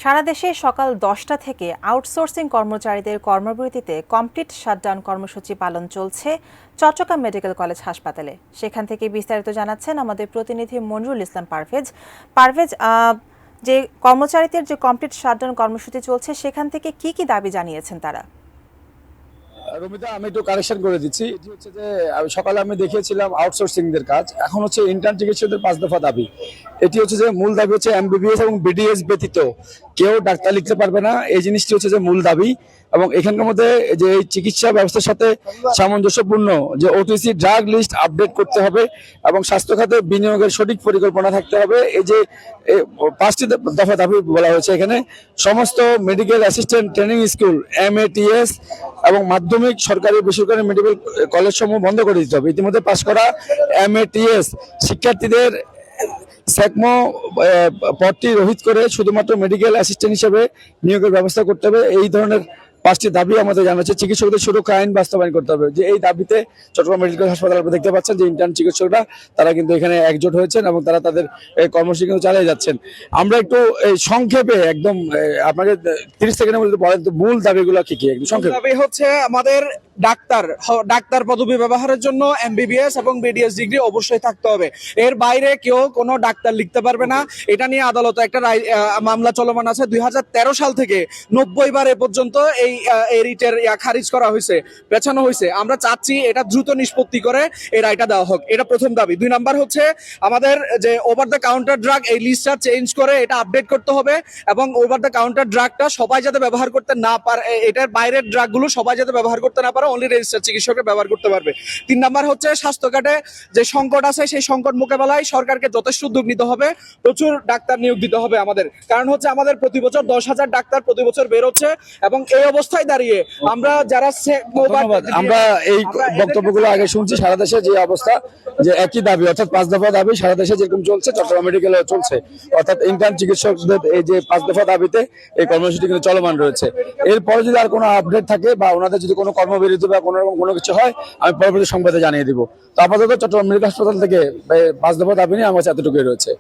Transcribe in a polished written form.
সারা দেশে সকাল 10টা থেকে আউটসোর্সিং কর্মচারীদের কর্মবিরতিতে কমপ্লিট শাটডাউন কর্মসূচি পালন চলছে চট্টগ্রাম মেডিকেল কলেজ হাসপাতালে। সেখান থেকে বিস্তারিত জানাচ্ছেন আমাদের প্রতিনিধি মনরুল ইসলাম পারভেজ। পারভেজ, যে কর্মচারীদের যে কমপ্লিট শাটডাউন কর্মসূচি চলছে সেখান থেকে কি দাবি জানিয়েছেন তারা? রমিতা, আমি একটু কারেকশন করে দিচ্ছি। এটি হচ্ছে যে সকালে আমি দেখিয়েছিলাম আউটসোর্সিং দের কাজ, এখন হচ্ছে ইন্টার্ন চিকিৎসকদের 5 দফা দাবি। এটি হচ্ছে যে মূল দাবি হচ্ছে এমবিবিএস এবং বিডিএস ব্যতীত কেউ ডাক্তার লিখতে পারবে না, এই জিনিসটি হচ্ছে যে মূল দাবি। এবং এখানকার মধ্যে যে এই চিকিৎসা ব্যবস্থার সাথে সামঞ্জস্যপূর্ণ যে ওটিসি ড্রাগ লিস্ট আপডেট করতে হবে এবং স্বাস্থ্য খাতে বিনিয়োগের সঠিক পরিকল্পনা থাকতে হবে। এই যে 5টি দফা দাবি বলা হয়েছে এখানে। সমস্ত মেডিকেল অ্যাসিস্ট্যান্ট ট্রেনিং স্কুল, এমএটিএস এবং মাধ্যমিক সরকারি বেসরকারি মেডিকেল কলেজ সমূহ বন্ধ করে দিতে হবে। ইতিমধ্যে পাশ করা এমএটিএস শিক্ষার্থীদের সেকমো পদটি রহিত করে শুধুমাত্র মেডিকেল অ্যাসিস্ট্যান্ট হিসেবে নিয়োগের ব্যবস্থা করতে হবে। এই ধরনের 5টি দাবি আমাদের জানাচ্ছে। চিকিৎসকদের সুরক্ষা আইন বাস্তবায়ন করতে হবে। যে এই দাবিতে চট্টগ্রাম মেডিকেল হাসপাতাল আপনি দেখতে পাচ্ছেন যে ইন্টার্ন চিকিৎসকরা তারা কিন্তু এখানে একজোট হয়েছেন এবং তারা তাদের কর্মসূচি কিন্তু চালিয়ে যাচ্ছেন। আমরা একটু সংক্ষেপে একদম আপনাকে 30 সেকেন্ডের মধ্যে বলেন তো মূল দাবিগুলো কি কি? একদম সংক্ষেপে। দাবি হচ্ছে আমাদের ডাক্তার পদবি ব্যবহারের জন্য এমবিবিএস এবং বিডিএস ডিগ্রি অবশ্যই থাকতে হবে। এর বাইরে কেউ কোনো ডাক্তার লিখতে পারবে না। এটা নিয়ে আদালতে একটা মামলা চলমান আছে। 2013 সাল থেকে 90 বার এ পর্যন্ত এই রিটের খারিজ করা হয়েছে, পেছানো হয়েছে। আমরা চাচ্ছি এটা দ্রুত নিষ্পত্তি করে এই রায়টা দেওয়া হোক। এটা প্রথম দাবি। 2 নাম্বার হচ্ছে আমাদের যে ওভার দ্য কাউন্টার ড্রাগ এই লিস্টটা চেঞ্জ করে এটা আপডেট করতে হবে এবং ওভার দ্য কাউন্টার ড্রাগটা সবাই যাতে ব্যবহার করতে না পারে, এটার বাইরের ড্রাগগুলো সবাই যাতে ব্যবহার করতে না পারে, অনলি রেজিস্টার্ড চিকিৎসকরা ব্যবহার করতে পারবে। 3 নাম্বার হচ্ছে স্বাস্থ্য খাতে যে সংকট আছে সেই সংকট মোকাবেলায় সরকারকে যথেষ্ট উদ্যোগ নিতে হবে, প্রচুর ডাক্তার নিয়োগ দিতে হবে আমাদের। কারণ হচ্ছে আমাদের প্রতি বছর 10,000 ডাক্তার প্রতি বছর বের হচ্ছে এবং এই অবস্থায় দাঁড়িয়ে আমরা যারা আমরা এই বক্তব্যগুলো আগে শুনছি। সারা দেশে যে অবস্থা, যে একই দাবি অর্থাৎ 5 দফা দাবি সারা দেশে যেরকম চলছে চট্টগ্রাম মেডিকেলে চলছে, অর্থাৎ ইন্টার্ন চিকিৎসকদের এই যে 5 দফা দাবিতে এই কর্মসূচি কিন্তু চলমান রয়েছে। এরপরে যদি আর কোনো আপডেট থাকে বা ওনাদের যদি কোনো কর্মবিরতি বা কোনো কিছু হয়, আমি পরবর্তী সংবাদে জানিয়ে দিব। তো আপাতত চট্টগ্রাম মেডিকেল হাসপাতাল থেকে 5 দফা দাবি নিয়ে আমার কাছে এতটুকুই রয়েছে।